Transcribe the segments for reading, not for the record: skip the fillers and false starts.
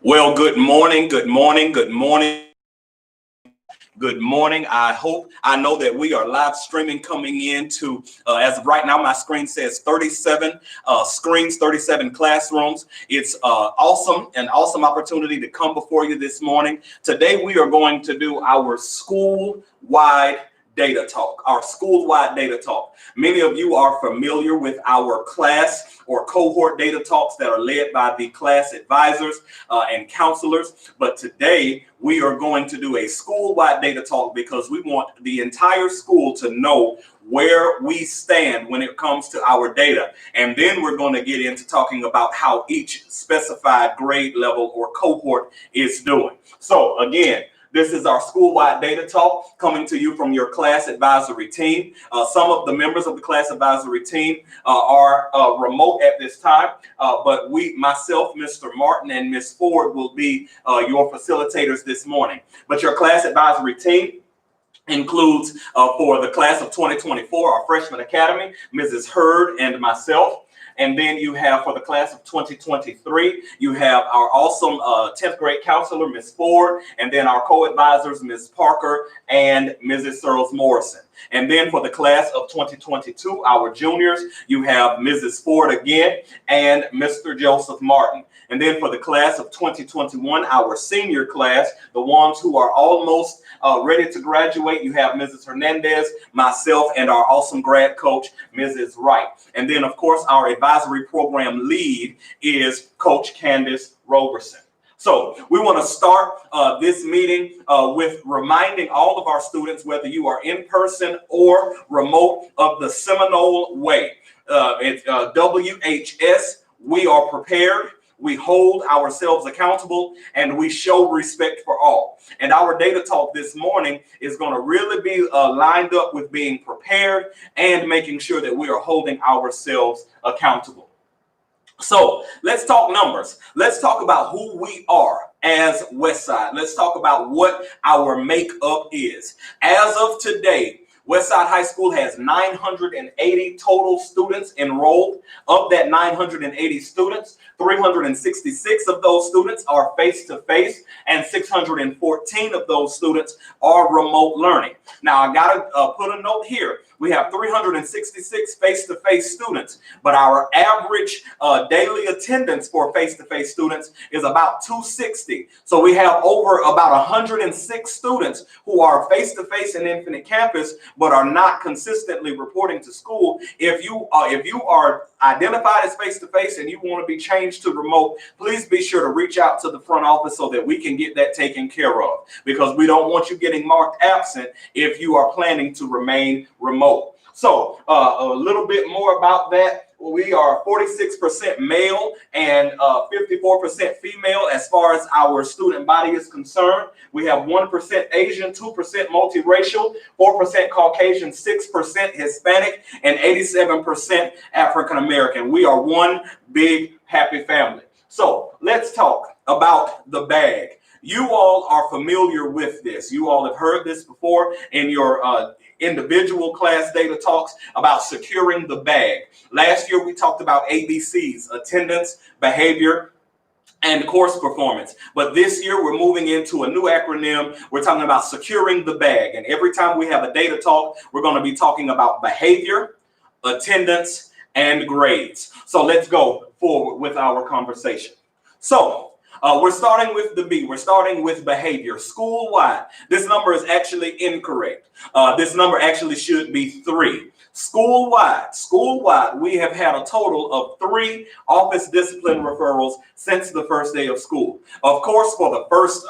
Well, good morning, good morning, good morning, good morning. I know that we are live streaming coming into, as of right now, my screen says 37 screens, 37 classrooms. It's an awesome opportunity to come before you this morning. Today, we are going to do our school-wide data talk, our school-wide data talk. Many of you are familiar with our class or cohort data talks that are led by the class advisors and counselors. But today we are going to do a school-wide data talk because we want the entire school to know where we stand when it comes to our data. And then we're going to get into talking about how each specified grade level or cohort is doing. So again, this is our school-wide data talk coming to you from your class advisory team. Some of the members of the class advisory team are remote at this time, but myself, Mr. Martin, and Ms. Ford will be your facilitators this morning. But your class advisory team includes, for the class of 2024, our freshman academy, Mrs. Hurd and myself. And then you have, for the class of 2023, you have our awesome 10th grade counselor, Ms. Ford, and then our co-advisors, Ms. Parker and Mrs. Searles Morrison. And then for the class of 2022, our juniors, you have Mrs. Ford again and Mr. Joseph Martin. And then for the class of 2021, our senior class, the ones who are almost ready to graduate, you have Mrs. Hernandez, myself, and our awesome grad coach, Mrs. Wright. And then, of course, our advisory program lead is Coach Candace Roberson. So we want to start this meeting with reminding all of our students, whether you are in person or remote, of the Seminole Way. It's WHS, we are prepared. We hold ourselves accountable and we show respect for all. And our data talk this morning is going to really be lined up with being prepared and making sure that we are holding ourselves accountable. So let's talk numbers. Let's talk about who we are as Westside. Let's talk about what our makeup is. As of today, Westside High School has 980 total students enrolled. Of that 980 students, 366 of those students are face-to-face and 614 of those students are remote learning. Now, I got to put a note here. We have 366 face-to-face students, but our average daily attendance for face-to-face students is about 260. So we have over about 106 students who are face-to-face in Infinite Campus, but are not consistently reporting to school. If you are identified as face-to-face and you want to be changed to remote, please be sure to reach out to the front office so that we can get that taken care of, because we don't want you getting marked absent if you are planning to remain remote. So a little bit more about that. We are 46% male and 54% female as far as our student body is concerned. We have 1% Asian, 2% multiracial, 4% Caucasian, 6% Hispanic, and 87% African American. We are one big happy family. So let's talk about the bag. You all are familiar with this. You all have heard this before in your individual class data talks about securing the bag. Last year, we talked about ABCs, attendance, behavior, and course performance. But this year, we're moving into a new acronym. We're talking about securing the bag. And every time we have a data talk, we're going to be talking about behavior, attendance, and grades. So let's go forward with our conversation. So we're starting with the B. We're starting with behavior. School-wide, this number is actually incorrect. This number actually should be 3. School-wide, we have had a total of 3 office discipline referrals since the first day of school. Of course, for the first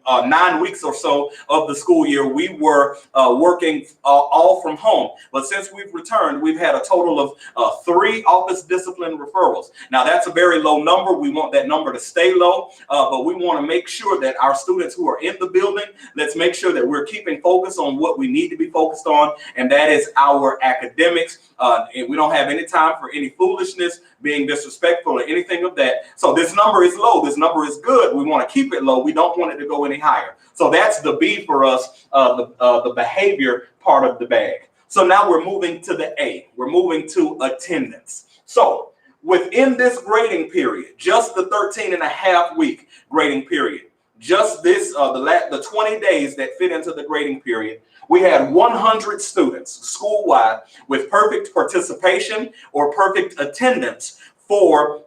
9 weeks or so of the school year, we were working all from home. But since we've returned, we've had a total of 3 office discipline referrals. Now, that's a very low number. We want that number to stay low, but we want to make sure that our students who are in the building, let's make sure that we're keeping focus on what we need to be focused on, and that is our academics. And we don't have any time for any foolishness, being disrespectful, or anything of that. So this number is low. This number is good. We want to keep it low. We don't want it to go any higher. So that's the B for us, the behavior part of the bag. So now we're moving to the A. We're moving to attendance. So within this grading period, just the 13 and a half week, grading period. Just this, the 20 days that fit into the grading period, we had 100 students school-wide with perfect participation or perfect attendance for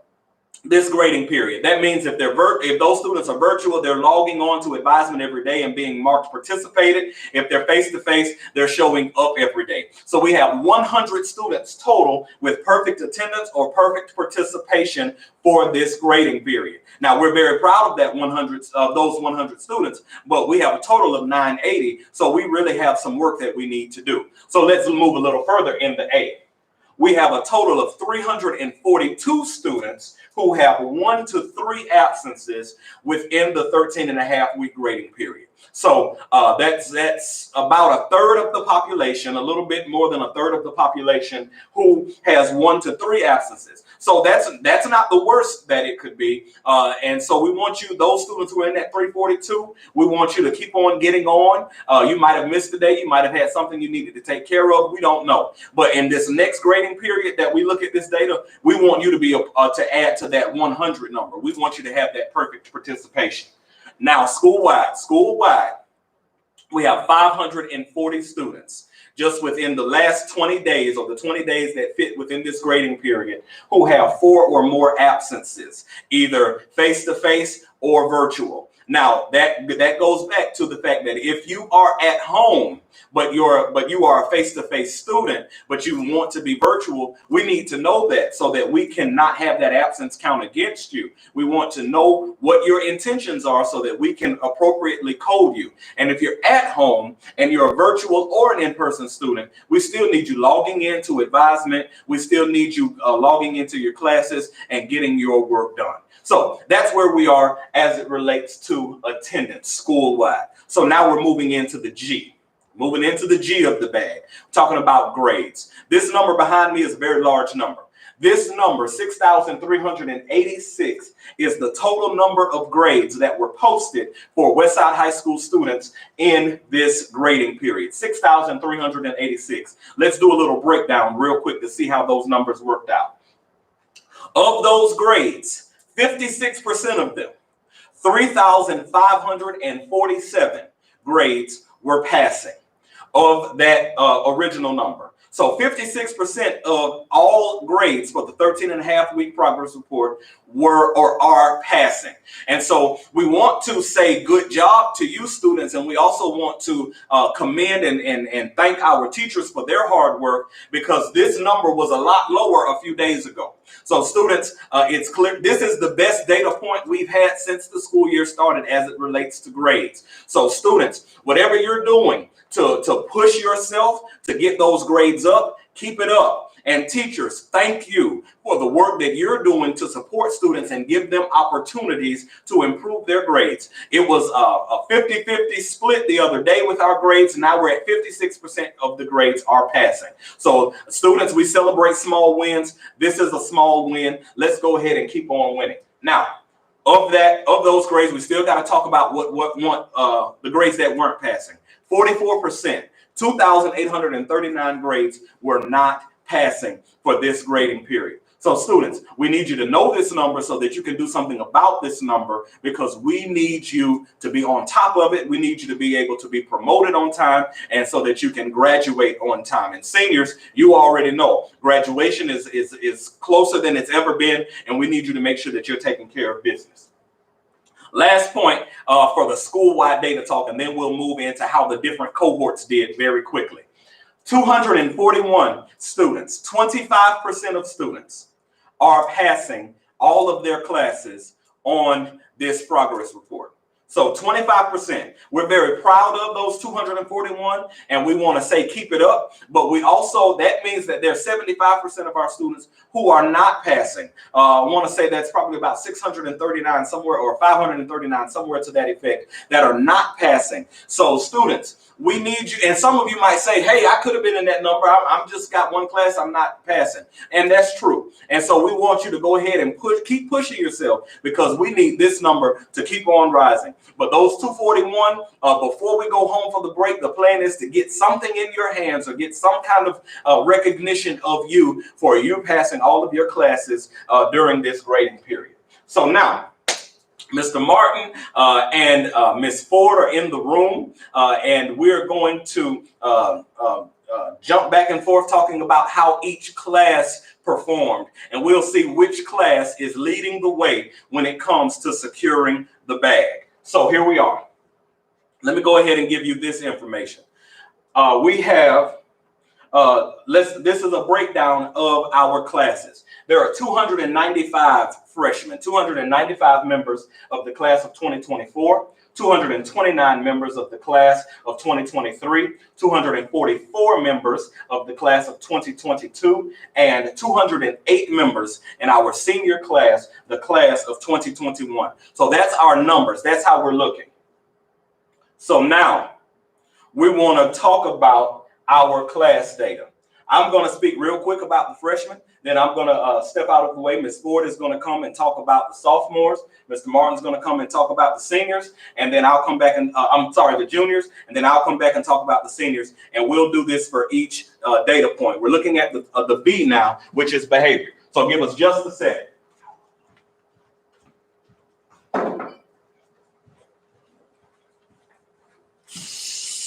this grading period. That means if those students are virtual, they're logging on to advisement every day and being marked participated. If they're face-to-face, they're showing up every day. So we have 100 students total with perfect attendance or perfect participation for this grading period. Now, we're very proud of those 100 students, but we have a total of 980. So we really have some work that we need to do. So let's move a little further in the A. We have a total of 342 students who have 1 to 3 absences within the 13.5-week grading period. So that's about a third of the population, a little bit more than a third of the population who has 1 to 3 absences. So that's not the worst that it could be. And so we want you, those students who are in that 342, we want you to keep on getting on. You might have missed a day. You might have had something you needed to take care of. We don't know. But in this next grading period that we look at this data, we want you to be to add to that 100 number. We want you to have that perfect participation. Now, school-wide, we have 540 students just within the last 20 days or the 20 days that fit within this grading period who have 4 or more absences, either face-to-face or virtual. Now, that goes back to the fact that if you are at home, but you are a face-to-face student, but you want to be virtual, we need to know that so that we cannot have that absence count against you. We want to know what your intentions are so that we can appropriately code you. And if you're at home and you're a virtual or an in-person student, we still need you logging into advisement. We still need you logging into your classes and getting your work done. So that's where we are as it relates to attendance school-wide. So now we're moving into the G. Moving into the G of the bag, talking about grades. This number behind me is a very large number. This number, 6,386, is the total number of grades that were posted for Westside High School students in this grading period, 6,386. Let's do a little breakdown real quick to see how those numbers worked out. Of those grades, 56% of them, 3,547 grades were passing of that original number. So 56% of all grades for the 13.5-week progress report were or are passing. And so we want to say good job to you students, and we also want to commend and thank our teachers for their hard work, because this number was a lot lower a few days ago. So students, it's clear this is the best data point we've had since the school year started as it relates to grades. So students, whatever you're doing to push yourself to get those grades up, keep it up. And teachers, thank you for the work that you're doing to support students and give them opportunities to improve their grades. It was a 50-50 split the other day with our grades. Now we're at 56% of the grades are passing. So students, we celebrate small wins. This is a small win. Let's go ahead and keep on winning. Now, of those grades, we still got to talk about the grades that weren't passing. 44%, 2,839 grades were not passing for this grading period. So students, we need you to know this number so that you can do something about this number, because we need you to be on top of it. We need you to be able to be promoted on time, and so that you can graduate on time. And seniors, you already know graduation is closer than it's ever been, and we need you to make sure that you're taking care of business. Last point for the school-wide data talk, and then we'll move into how the different cohorts did very quickly. 241 students, 25% of students are passing all of their classes on this progress report. So 25%. We're very proud of those 241, and we want to say keep it up. But we also, that means that there's 75% of our students who are not passing. I want to say that's probably about 639 somewhere, or 539 somewhere to that effect, that are not passing. So students, we need you. And some of you might say, hey, I could have been in that number. I'm just got one class, I'm not passing. And that's true. And so we want you to go ahead and keep pushing yourself, because we need this number to keep on rising. But those 241, before we go home for the break, the plan is to get something in your hands, or get some kind of recognition of you for you passing all of your classes during this grading period. So now, Mr. Martin and Ms. Ford are in the room, and we're going to jump back and forth talking about how each class performed, and we'll see which class is leading the way when it comes to securing the bag. So here we are. Let me go ahead and give you this information. We have this is a breakdown of our classes. There are 295 freshmen, 295 members of the class of 2024, 229 members of the class of 2023, 244 members of the class of 2022, and 208 members in our senior class, the class of 2021. So that's our numbers. That's how we're looking. So now we want to talk about our class data. I'm going to speak real quick about the freshmen. Then I'm going to step out of the way. Ms. Ford is going to come and talk about the sophomores. Mr. Martin's going to come and talk about the seniors. And then I'll come back and, the juniors. And then I'll come back and talk about the seniors. And we'll do this for each data point. We're looking at the B now, which is behavior. So give us just a second.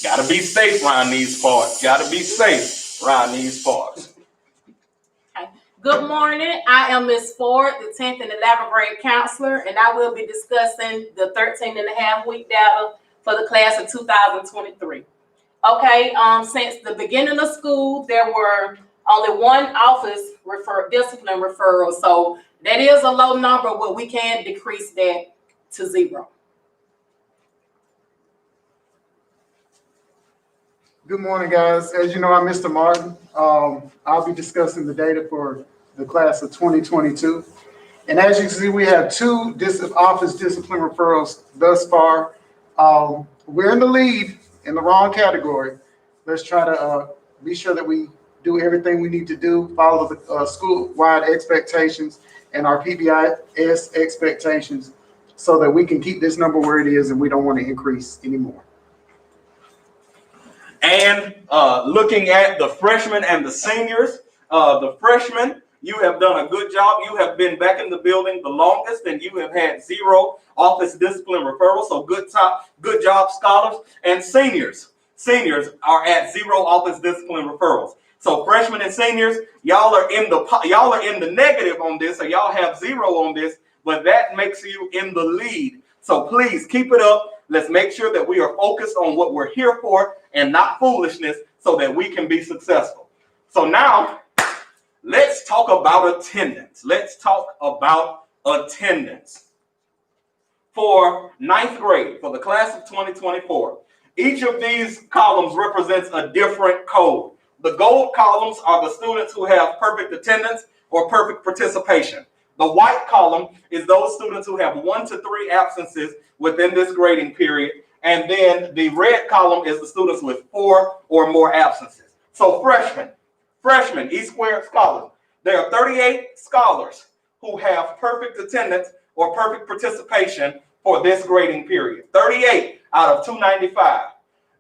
Gotta be safe around these parts. Gotta be safe around these parts. Good morning. I am Ms. Ford, the 10th and 11th grade counselor, and I will be discussing the 13.5-week data for the class of 2023. Okay, since the beginning of school, there were only one office discipline referral, so that is a low number, but we can decrease that to 0. Good morning, guys. As you know, I'm Mr. Martin. I'll be discussing the data for the class of 2022. And as you can see, we have 2 office discipline referrals thus far. We're in the lead in the wrong category. Let's try to be sure that we do everything we need to do, follow the school-wide expectations and our PBIS expectations so that we can keep this number where it is and we don't want to increase anymore. And looking at the freshmen and the seniors, the freshmen, you have done a good job. You have been back in the building the longest, and you have had 0 office discipline referrals. So good job, scholars. And seniors are at 0 office discipline referrals. So freshmen and seniors, y'all are in the negative on this, so y'all have 0 on this, but that makes you in the lead. So please keep it up. Let's make sure that we are focused on what we're here for and not foolishness so that we can be successful. So now let's talk about attendance. Let's talk about attendance. For 9th grade, for the class of 2024, each of these columns represents a different code. The gold columns are the students who have perfect attendance or perfect participation. The white column is those students who have 1 to 3 absences within this grading period. And then the red column is the students with 4 or more absences. So freshmen, E-squared scholars, there are 38 scholars who have perfect attendance or perfect participation for this grading period. 38 out of 295.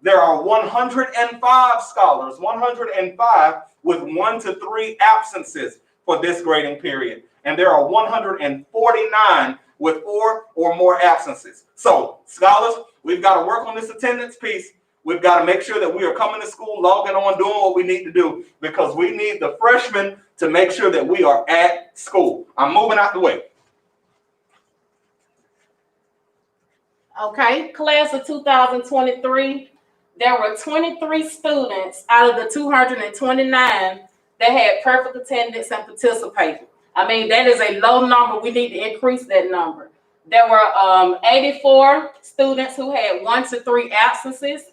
There are 105 scholars, 105 with 1 to 3 absences for this grading period. And there are 149 with 4 or more absences. So, scholars, we've got to work on this attendance piece. We've got to make sure that we are coming to school, logging on, doing what we need to do, because we need the freshmen to make sure that we are at school. I'm moving out the way. Okay, class of 2023, there were 23 students out of the 229 that had perfect attendance and participated. I mean, that is a low number. We need to increase that number. There were 84 students who had 1 to 3 absences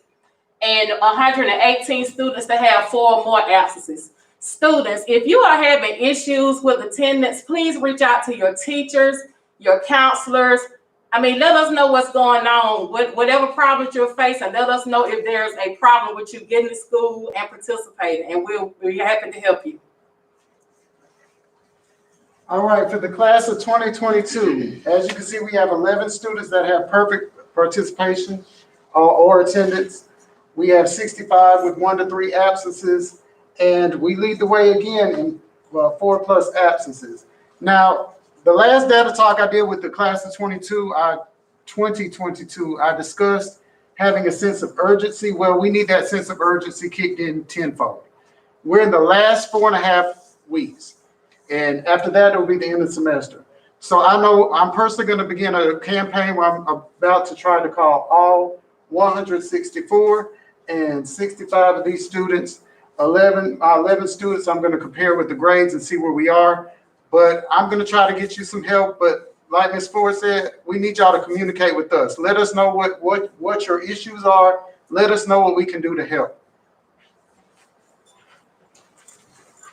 and 118 students that have 4 or more absences. Students, if you are having issues with attendance, please reach out to your teachers, your counselors. I mean, let us know what's going on, whatever problems you're facing. Let us know if there's a problem with you getting to school and participating, and we'll be happy to help you. All right, for the class of 2022, as you can see, we have 11 students that have perfect participation or attendance. We have 65 with 1 to 3 absences, and we lead the way again in 4+ absences. Now, The last data talk I did with the class of 2022, I discussed having a sense of urgency. Well, we need that sense of urgency kicked in tenfold. We're in the last 4.5 weeks. And after that, it'll be the end of the semester. So I know I'm personally going to begin a campaign where I'm about to try to call all 164 and 65 of these students, 11 students, I'm going to compare with the grades and see where we are. But I'm going to try to get you some help. But like Ms. Ford said, we need y'all to communicate with us. Let us know what your issues are. Let us know what we can do to help.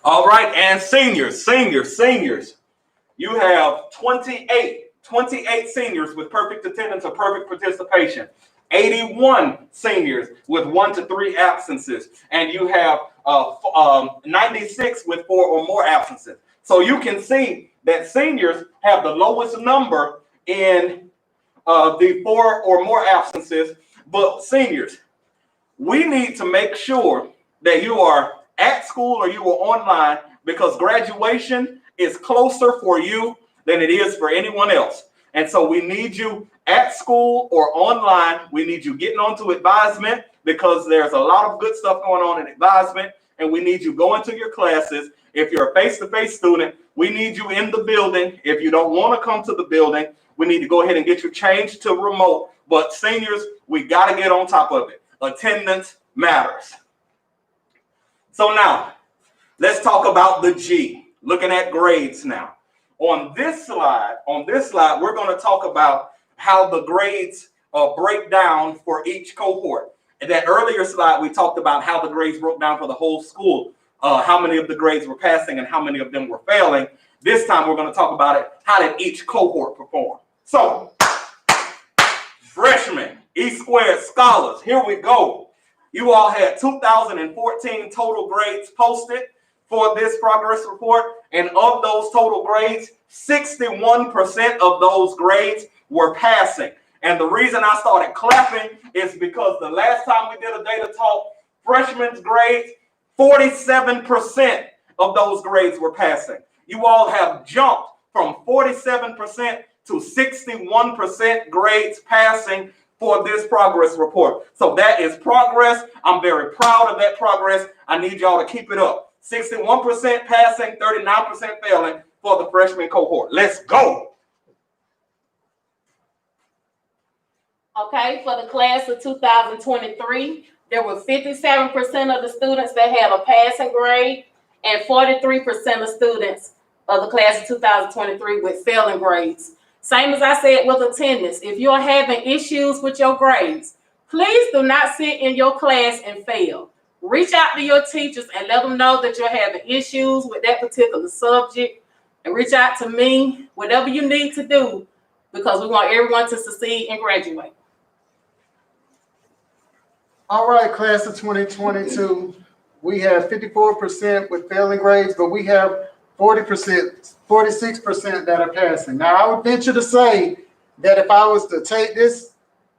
All right, and seniors. You have 28 seniors with perfect attendance or perfect participation. 81 seniors with 1 to 3 absences, and you have 96 with 4 or more absences. So you can see that seniors have the lowest number in the 4 or more absences. But seniors, we need to make sure that you are at school or you are online, because graduation is closer for you than it is for anyone else. And so we need you at school or online. We need you getting onto advisement, because there's a lot of good stuff going on in advisement, and we need you going to your classes. If you're a face-to-face student, we need you in the building. If you don't want to come to the building, we need to go ahead and get you changed to remote. But seniors, we got to get on top of it. Attendance matters. So now, let's talk about the G. Looking at grades now. On this slide, we're going to talk about how the grades break down for each cohort. In that earlier slide, we talked about how the grades broke down for the whole school, how many of the grades were passing and how many of them were failing. This time, we're going to talk about it. How did each cohort perform? So, freshmen, E-squared scholars, here we go. You all had 2014 total grades posted for this progress report. And of those total grades, 61% of those grades were passing. And the reason I started clapping is because the last time we did a data talk, freshmen's grades, 47% of those grades were passing. You all have jumped from 47% to 61% grades passing for this progress report. So that is progress. I'm very proud of that progress. I need y'all to keep it up. 61% passing, 39% failing for the freshman cohort. Let's go. Okay, for the class of 2023, there were 57% of the students that had a passing grade and 43% of students of the class of 2023 with failing grades. Same as I said with attendance, if you're having issues with your grades, please do not sit in your class and fail. Reach out to your teachers and let them know that you're having issues with that particular subject, and reach out to me, whatever you need to do, because we want everyone to succeed and graduate. All right, class of 2022, we have 54% with failing grades, but we have 46% that are passing. Now, I would venture to say that if I was to take this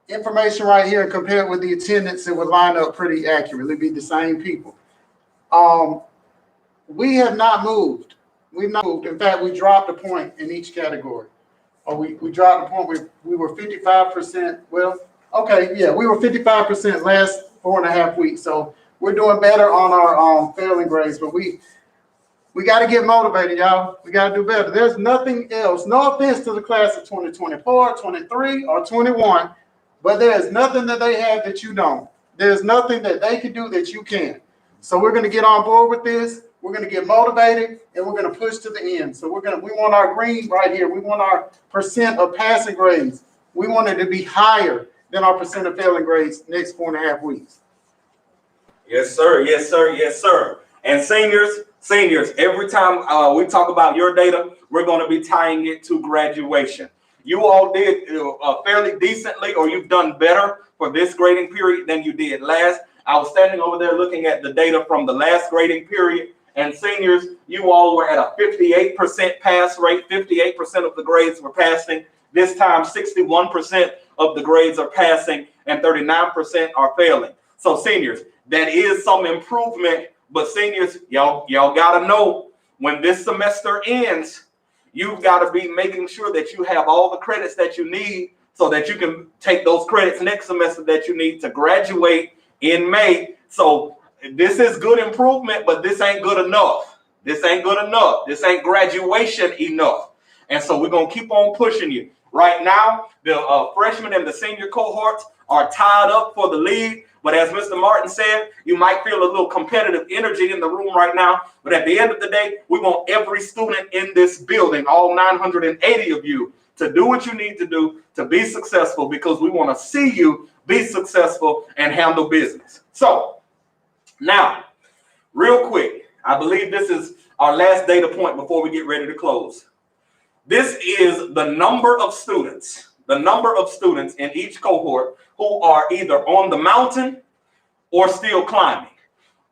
information right here and compare it with the attendance, it would line up pretty accurately. It'd be the same people. We have not moved. We've not moved. In fact, we dropped a point in each category. Or we dropped a point. We were 55%. Well, okay, yeah, we were 55% last 4.5 weeks. So we're doing better on our failing grades, but we got to get motivated, y'all. We got to do better. There's nothing else. No offense to the class of 2024, 23, or 21, but there's nothing that they have that you don't. There's nothing that they can do that you can't. So we're going to get on board with this. We're going to get motivated, and we're going to push to the end. So we want our green right here. We want our percent of passing grades. We want it to be higher than our percent of failing grades next 4.5 weeks. Yes, sir. Yes, sir. Yes, sir. And seniors, every time we talk about your data, we're going to be tying it to graduation. You all did fairly decently, or you've done better for this grading period than you did last. I was standing over there looking at the data from the last grading period, and seniors, you all were at a 58% pass rate. 58% of the grades were passing. This time, 61% of the grades are passing and 39% are failing. So seniors, that is some improvement. But seniors, y'all gotta know, when this semester ends, you've got to be making sure that you have all the credits that you need so that you can take those credits next semester that you need to graduate in May. So this is good improvement, but this ain't good enough. This ain't good enough. This ain't graduation enough. And so we're going to keep on pushing you. Right now, the freshman and the senior cohorts are tied up for the lead. But as Mr. Martin said, you might feel a little competitive energy in the room right now. But at the end of the day, we want every student in this building, all 980 of you, to do what you need to do to be successful, because we want to see you be successful and handle business. So now, real quick, I believe this is our last data point before we get ready to close. This is the number of students in each cohort who are either on the mountain or still climbing.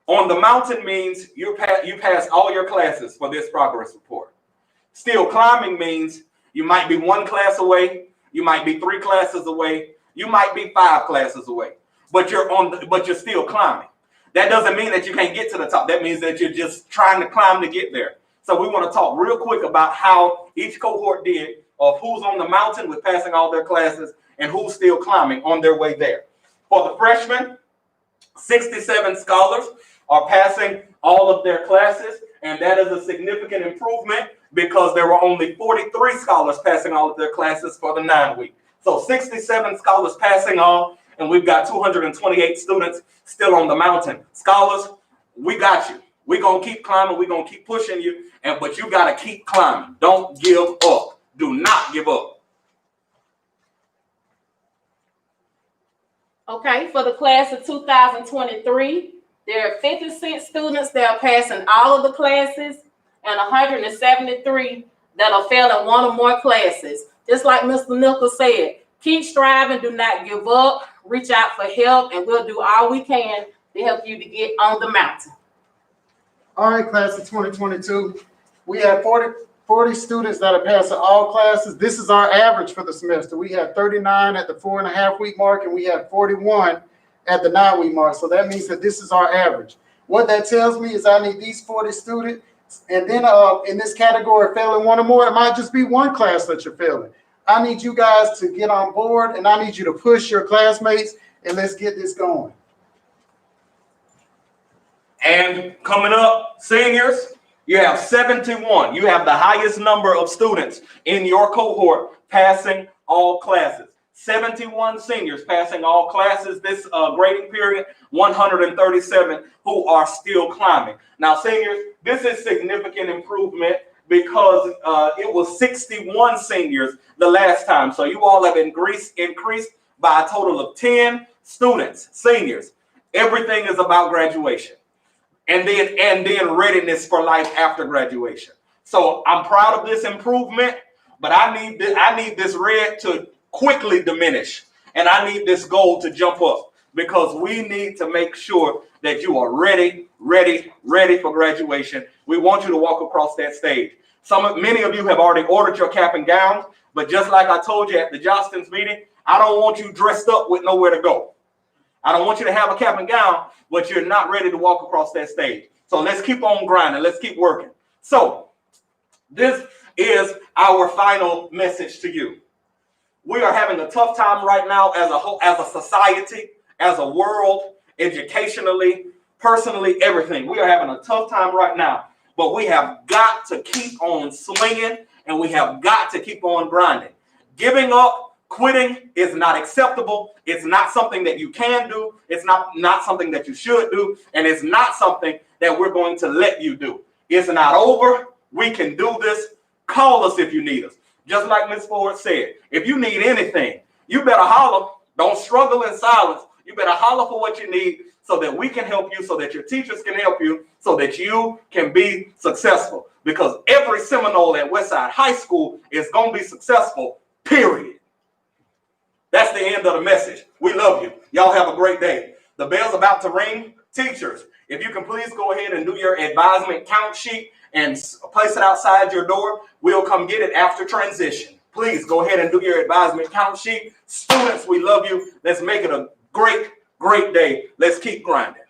On the mountain means you pass all your classes for this progress report. Still climbing means you might be 1 class away, you might be 3 classes away, you might be 5 classes away, but you're still climbing. That doesn't mean that you can't get to the top. That means that you're just trying to climb to get there. So we want to talk real quick about how each cohort did, of who's on the mountain with passing all their classes and who's still climbing on their way there. For the freshmen, 67 scholars are passing all of their classes, and that is a significant improvement because there were only 43 scholars passing all of their classes for the 9-week. So 67 scholars passing all, and we've got 228 students still on the mountain. Scholars, we got you. We're going to keep climbing. We're going to keep pushing you, but you got to keep climbing. Don't give up. Do not give up. Okay, for the class of 2023, there are 56 students that are passing all of the classes and 173 that are failing 1 or more classes. Just like Mr. Nichols said, keep striving, do not give up, reach out for help, and we'll do all we can to help you to get on the mountain. All right, class of 2022, we have 40 students that are passing all classes. This is our average for the semester. We have 39 at the 4.5-week mark, and we have 41 at the 9-week mark. So that means that this is our average. What that tells me is I need these 40 students, and then in this category, failing 1 or more, it might just be 1 class that you're failing. I need you guys to get on board, and I need you to push your classmates, and let's get this going. And coming up, seniors, you have 71. You have the highest number of students in your cohort passing all classes. 71 seniors passing all classes this grading period, 137 who are still climbing. Now, seniors, this is significant improvement because it was 61 seniors the last time. So you all have increased by a total of 10 students, seniors. Everything is about graduation. And then readiness for life after graduation. So I'm proud of this improvement, but I need this red to quickly diminish, and I need this goal to jump up, because we need to make sure that you are ready for graduation. We want you to walk across that stage. Many of you have already ordered your cap and gowns, but just like I told you at the Johnston's meeting, I don't want you dressed up with nowhere to go. I don't want you to have a cap and gown, but you're not ready to walk across that stage. So let's keep on grinding. Let's keep working. So this is our final message to you. We are having a tough time right now as a society, as a world, educationally, personally, everything. We are having a tough time right now, but we have got to keep on swinging, and we have got to keep on grinding. Giving up, quitting is not acceptable. It's not something that you can do. It's not something that you should do. And it's not something that we're going to let you do. It's not over. We can do this. Call us if you need us. Just like Ms. Ford said, if you need anything, you better holler. Don't struggle in silence. You better holler for what you need so that we can help you, so that your teachers can help you, so that you can be successful. Because every Seminole at Westside High School is going to be successful, period. That's the end of the message. We love you. Y'all have a great day. The bell's about to ring. Teachers, if you can please go ahead and do your advisement count sheet and place it outside your door. We'll come get it after transition. Please go ahead and do your advisement count sheet. Students, we love you. Let's make it a great, great day. Let's keep grinding.